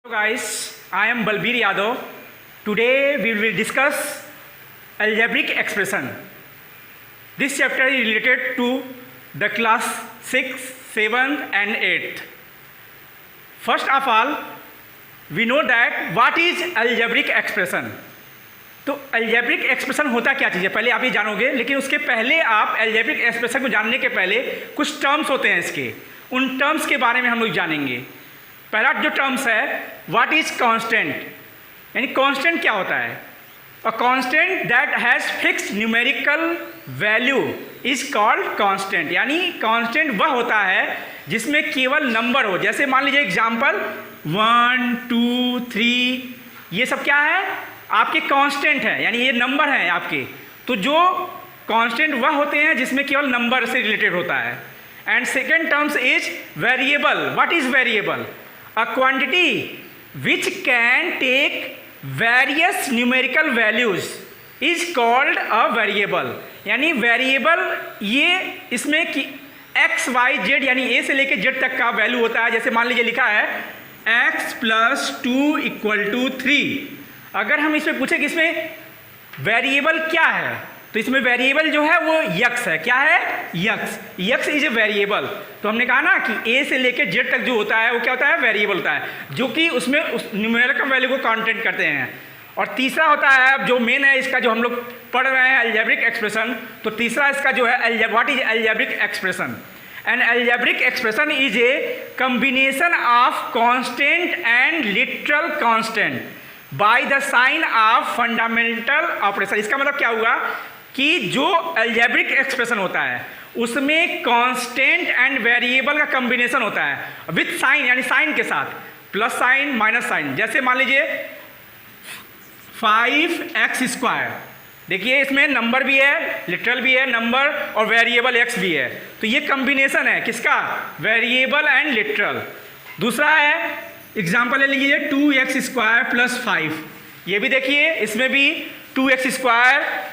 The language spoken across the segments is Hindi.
Hello guys, I am Balbir Yadav. Today we will discuss algebraic expression. This chapter is related to the class 6, 7 and 8. First of all, we know that what is algebraic expression. तो algebraic expression होता क्या चीज़ है पहले आप ये जानोगे, लेकिन उसके पहले आप algebraic expression को जानने के पहले कुछ टर्म्स होते हैं इसके, उन टर्म्स के बारे में हम लोग जानेंगे। पहला जो टर्म्स है व्हाट इज कांस्टेंट, यानी कांस्टेंट क्या होता है। A constant that has fixed numerical value is called constant, यानी कांस्टेंट वह होता है जिसमें केवल नंबर हो। जैसे मान लीजिए एग्जांपल 1, 2, 3 ये सब क्या है आपके कांस्टेंट है, यानी ये नंबर हैं आपके। तो जो कांस्टेंट वह होते हैं जिसमें केवल नंबर से रिलेटेड होता है। And second terms is variable. What is variable? A quantity which can take various numerical values is called a variable। यानी वेरिएबल ये इसमें कि x, y, z यानी a से लेके z तक का वैल्यू होता है। जैसे मान लीजिए लिखा है x + 2 = 3। अगर हम इसमें पूछे कि इसमें वेरिएबल क्या है, तो इसमें वेरिएबल जो है वो यक्स है। क्या है? X. X is a variable. तो हमने कहा ना कि ए से लेके जेड तक जो होता है वो क्या होता है? वेरिएबल होता है, जो कि उसमें उस न्यूमेरिकल वैल्यू को काउंटेंट करते हैं। और तीसरा होता है जो मेन है इसका, जो हम लोग पढ़ रहे हैं अलजेब्रिक एक्सप्रेशन। तो तीसरा इसका जो है what is algebraic expression. An algebraic expression is a combination of constant and literal constant by the sign of fundamental operation. इसका मतलब क्या हुआ कि जो अलजेब्रिक एक्सप्रेशन होता है उसमें कांस्टेंट एंड वेरिएबल का कॉम्बिनेशन होता है विथ साइन, यानी साइन के साथ, प्लस साइन माइनस साइन। जैसे मान लीजिए 5x², देखिए इसमें नंबर भी है, लिटरल भी है नंबर, और वेरिएबल x भी है। तो ये कॉम्बिनेशन है किसका? Variable and literal. दूसरा है एग्जाम्पल ले लीजिए 2x² + 5। ये भी देखिए इसमें भी 2x²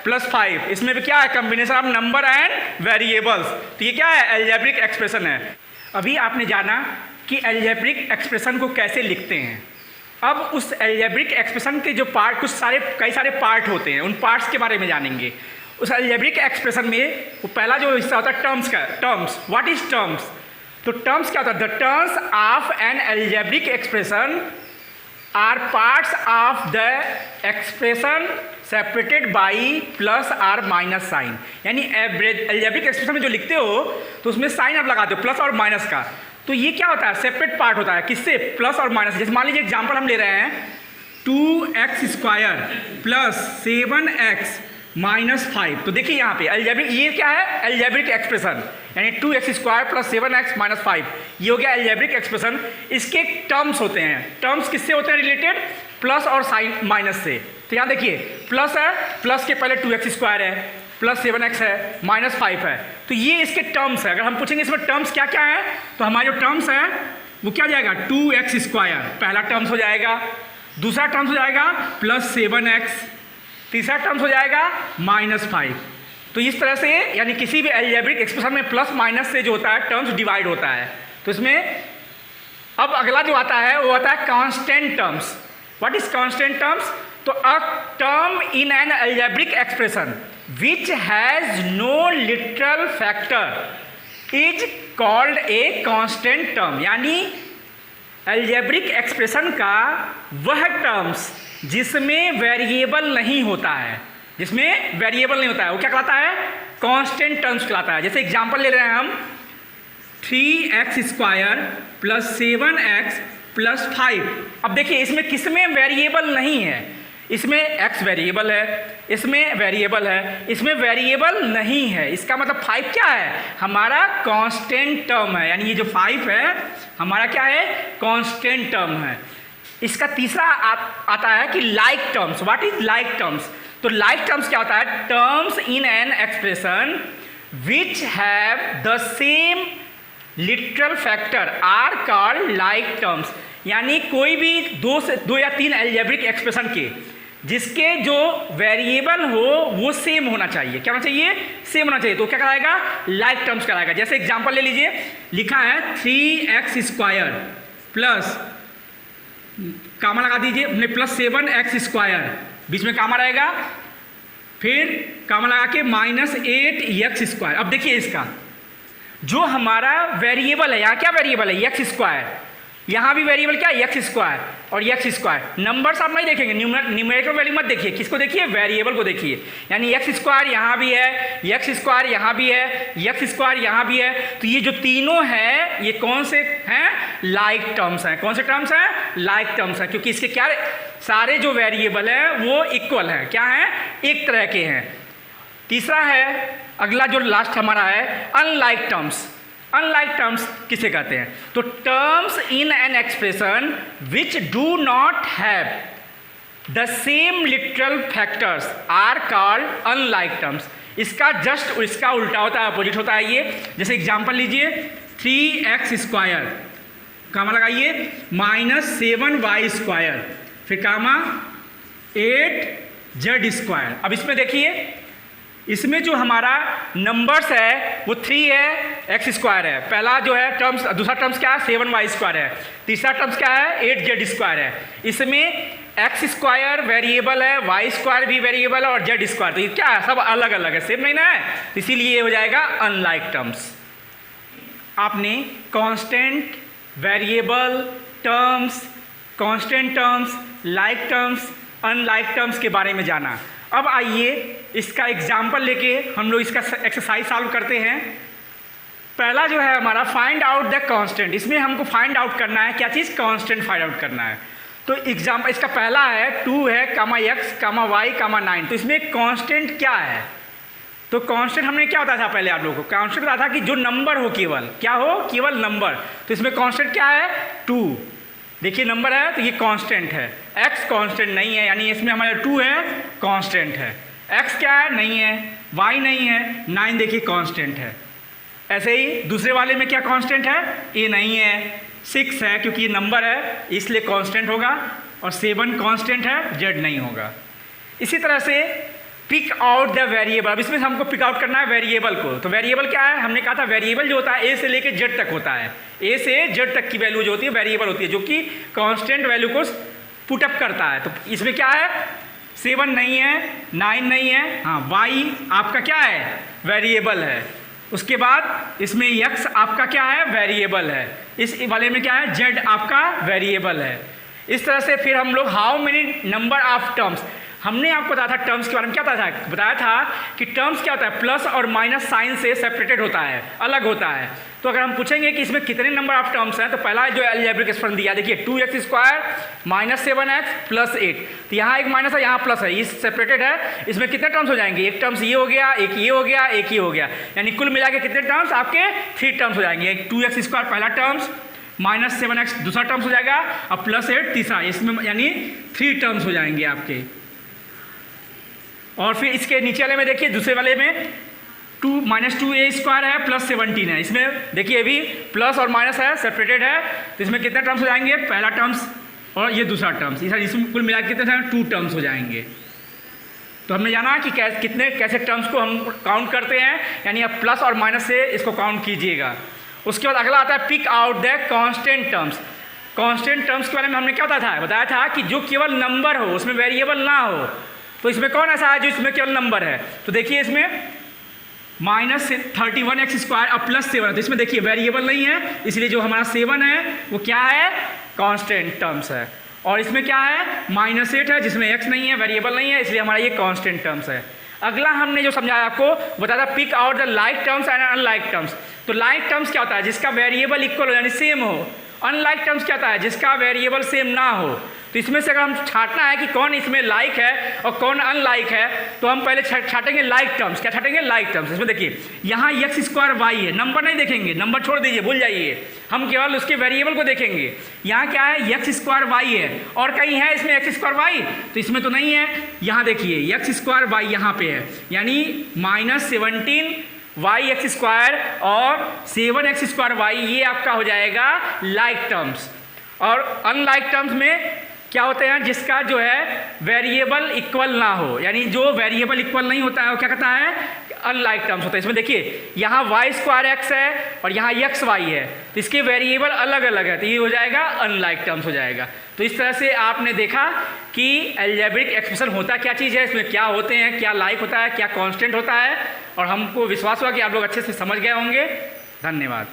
+ 5, इसमें भी क्या है? Combination of number and variables. तो ये क्या है? अलजेब्रिक एक्सप्रेशन है। अभी आपने जाना कि अलजेब्रिक एक्सप्रेशन को कैसे लिखते हैं। अब उस अलजेब्रिक एक्सप्रेशन के जो पार्ट, कई सारे पार्ट होते हैं, उन पार्ट्स के बारे में जानेंगे। उस अलजेब्रिक एक्सप्रेशन में वो पहला जो हिस्सा होता है टर्म्स का। Terms, what is terms? तो टर्म्स क्या होता है? The terms of an algebraic expression are parts of the expression separated by plus or minus sign. यानी अलजेब्रिक एक्सप्रेशन में जो लिखते हो तो उसमें साइन आप लगाते हो प्लस और माइनस का। तो ये क्या होता है? सेपरेट पार्ट होता है। किससे? प्लस और माइनस। जैसे मान लीजिए एग्जांपल हम ले रहे हैं 2x² + 7x - 5। तो देखिए यहाँ पे अलजेब्रिक, ये क्या है? अलजेब्रिक एक्सप्रेशन, यानी 2x² + 7x - 5 ये हो गया अलजेब्रिक एक्सप्रेशन। इसके टर्म्स होते हैं। टर्म्स किससे होते हैं रिलेटेड? प्लस और साइन माइनस से। तो यहाँ देखिए प्लस है, प्लस के पहले 2x² है, प्लस 7x है, माइनस 5 है। तो ये इसके टर्म्स है। अगर हम पूछेंगे इसमें टर्म्स क्या क्या है, तो हमारे जो टर्म्स है वो क्या जाएगा? 2x², पहला टर्म्स हो जाएगा। दूसरा टर्म्स हो जाएगा प्लस 7x। तीसरा टर्म्स हो जाएगा -5। तो इस तरह से, यानी किसी भी अलजेब्रिक एक्सप्रेशन में प्लस माइनस से जो होता है टर्म्स डिवाइड होता है। तो इसमें अब अगला जो आता है वो आता है constant terms. What is constant terms? तो a term in an algebraic expression which has no literal factor is called a constant term. यानी अलजेब्रिक एक्सप्रेशन का वह टर्म्स जिसमें वेरिएबल नहीं होता है, जिसमें वेरिएबल नहीं होता है, वो क्या कहलाता है? कांस्टेंट टर्म्स कहलाता है। जैसे एग्जांपल ले रहे हैं हम 3x² + 7x + 5। अब देखिए इसमें किसमें वेरिएबल नहीं है? इसमें x वेरिएबल है, इसमें वेरिएबल है, इसमें वेरिएबल नहीं है। इसका मतलब 5 क्या है? हमारा कांस्टेंट टर्म है। यानी ये जो 5 है हमारा क्या है? कांस्टेंट टर्म है। इसका तीसरा आता है कि like terms. What is like terms? तो लाइक टर्म्स क्या होता है? Terms in an expression which have the same literal factor are called like terms. यानी कोई भी दो या तीन अलजेब्रिक एक्सप्रेशन के जिसके जो वेरिएबल हो वो सेम होना चाहिए। क्या होना चाहिए? सेम होना चाहिए। तो क्या कराएगा? लाइक टर्म्स कराएगा। जैसे एग्जांपल ले लीजिए, लिखा है 3x² + कामा लगा दीजिए अपने +7x², बीच में कामा रहेगा, फिर कामा लगा के -8x²। अब देखिए इसका जो हमारा वेरिएबल है, यहाँ क्या वेरिएबल है, x², यहाँ भी वेरिएबल क्या है, x² और x²। नंबर्स आप नहीं देखेंगे, न्यूमरेटर वैल्यू मत देखिए, किसको देखिए, वेरिएबल को देखिए। यानी x² यहाँ भी है, x² यहाँ भी है, x² यहाँ भी है। तो ये जो तीनों हैं ये कौन से हैं, लाइक टर्म्स हैं। कौन से टर्म्स हैं, लाइक टर्म्स हैं, क्योंकि इसके क्या सारे जो वेरिएबल हैं वो इक्वल हैं, क्या हैं, एक तरह के हैं। तीसरा है, अगला जो लास्ट हमारा है, अनलाइक टर्म्स। अनलाइक टर्म्स किसे कहते हैं, तो terms in an expression which do not have the same literal factors are called unlike terms. इसका जस्ट इसका उल्टा होता है, अपोजिट होता है ये। जैसे एग्जांपल लीजिए, 3x², कामा लगाइए, -7y², फिर कामा 8z²। अब इसमें देखिए, इसमें जो हमारा नंबर्स है वो 3 है, x² है, पहला जो है टर्म्स, दूसरा टर्म्स क्या है, 7y² है, तीसरा टर्म्स क्या है, 8z² है। इसमें x² वेरिएबल है, y² भी वेरिएबल है और z², तो ये क्या है, सब अलग अलग है, सेम नहीं ना है, इसीलिए ये हो जाएगा अनलाइक टर्म्स। आपने constant, variable, terms, constant terms, like terms, unlike terms के बारे में जाना। अब आइए इसका एग्जाम्पल लेके हम लोग इसका एक्सरसाइज सॉल्व करते हैं। पहला जो है हमारा फाइंड आउट द कांस्टेंट, इसमें हमको फाइंड आउट करना है क्या चीज़, कांस्टेंट फाइंड आउट करना है। तो एग्जाम्पल इसका पहला है 2 है, x, y, 9। तो इसमें कांस्टेंट क्या है, तो कांस्टेंट हमने क्या बताया था पहले आप लोगों को, कांस्टेंट बताया था कि जो नंबर हो, केवल क्या हो, केवल नंबर। तो इसमें कांस्टेंट क्या है, 2। देखिए नंबर है तो ये कांस्टेंट है, x कांस्टेंट नहीं है, यानी इसमें हमारा 2 है, कांस्टेंट है। x क्या है, नहीं है, y नहीं है, 9 देखिए कांस्टेंट है। ऐसे ही दूसरे वाले में क्या कांस्टेंट है, a नहीं है, 6 है क्योंकि ये नंबर है इसलिए कांस्टेंट होगा, और 7 कांस्टेंट है, z नहीं होगा। इसी तरह से पिक आउट द वेरिएबल, अब इसमें हमको पिक आउट करना है वेरिएबल को। तो वेरिएबल क्या है, हमने कहा था वेरिएबल जो होता है ए से लेके जेड तक होता है, ए से जेड तक की वैल्यू जो होती है वेरिएबल होती है, जो कि कांस्टेंट वैल्यू को पुटअप करता है। तो इसमें क्या है, 7 नहीं है, 9 नहीं है, हाँ y आपका क्या है, वेरिएबल है। उसके बाद इसमें x आपका क्या है, वेरिएबल है। इस वाले में क्या है, z आपका वेरिएबल है। इस तरह से फिर हम लोग how many number of terms, हमने आपको बताया था टर्म्स के बारे में, क्या बताया था कि टर्म्स क्या होता है, प्लस और माइनस साइन से सेपरेटेड होता है, अलग होता है। तो अगर हम पूछेंगे कि इसमें कितने नंबर ऑफ टर्म्स हैं, तो पहला जो अलजेब्रिक एक्सप्रेशन दिया, देखिए 2x² -7x + 8। तो यहाँ एक माइनस है, यहाँ प्लस है, ये सेपरेटेड है। इसमें कितने टर्म्स हो जाएंगे, एक टर्म्स ये हो गया, एक ये हो गया, एक ये हो गया, यानी कुल मिला के कितने टर्म्स आपके 3 टर्म्स हो जाएंगे। 2x² पहला टर्म्स, -7x दूसरा टर्म्स हो जाएगा, और +8 तीसरा, इसमें यानी 3 टर्म्स हो जाएंगे आपके। और फिर इसके नीचे वाले में देखिए, दूसरे वाले में 2-2a² है, +17 है। इसमें देखिए अभी प्लस और माइनस है, सेपरेटेड है, तो इसमें कितने टर्म्स हो जाएंगे, पहला टर्म्स और ये दूसरा टर्म्स, इसमें कुल मिला के कितने 2 टर्म्स हो जाएंगे। तो हमने जाना कि कैसे टर्म्स को हम काउंट करते हैं, यानी आप प्लस और माइनस से इसको काउंट कीजिएगा। उसके बाद अगला आता है pick out the constant terms. Constant terms के बारे में हमने क्या बताया था कि जो केवल नंबर हो, उसमें वेरिएबल ना हो। तो इसमें कौन ऐसा है जो इसमें केवल नंबर है, तो देखिए इसमें -31x² और +7 है, तो इसमें देखिए वेरिएबल नहीं है, इसलिए जो हमारा 7 है वो क्या है, कांस्टेंट टर्म्स है। और इसमें क्या है, -8 है, जिसमें x नहीं है, वेरिएबल नहीं है, इसलिए हमारा ये कांस्टेंट टर्म्स है। अगला हमने जो समझाया आपको बताया था pick out the like terms and unlike terms. तो लाइक टर्म्स क्या होता है, जिसका वेरिएबल इक्वल हो यानी सेम हो। अनलाइक टर्म्स क्या होता है, जिसका वेरिएबल सेम ना हो। तो इसमें से अगर हम छांटना है कि कौन इसमें लाइक है और कौन अनलाइक है, तो हम पहले छाटेंगे लाइक टर्म्स। क्या छाटेंगे, लाइक टर्म्स। इसमें देखिए यहाँ x² y है, नंबर नहीं देखेंगे, नंबर छोड़ दीजिए, भूल जाइए, हम केवल उसके वेरिएबल को देखेंगे। यहाँ क्या है, x² y है, और कहीं है इसमें x² y, तो इसमें तो नहीं है। यहाँ देखिए x² y यहाँ पे है, यानी -17 yx² और 7x² y, ये आपका हो जाएगा लाइक टर्म्स। और अनलाइक टर्म्स में क्या होते हैं, जिसका जो है वेरिएबल इक्वल ना हो, यानी जो वेरिएबल इक्वल नहीं होता है वो क्या कहता है, अनलाइक टर्म्स होता है। इसमें देखिए यहाँ y² x है और यहाँ x y है, तो इसके वेरिएबल अलग अलग है, तो ये हो जाएगा अनलाइक टर्म्स हो जाएगा। तो तो इस तरह से आपने देखा कि अलजेब्रिक एक्सप्रेशन होता क्या चीज़ है, इसमें क्या होते हैं, क्या लाइक होता है, क्या कांस्टेंट होता है, और हमको विश्वास हुआ कि आप लोग अच्छे से समझ गए होंगे। धन्यवाद।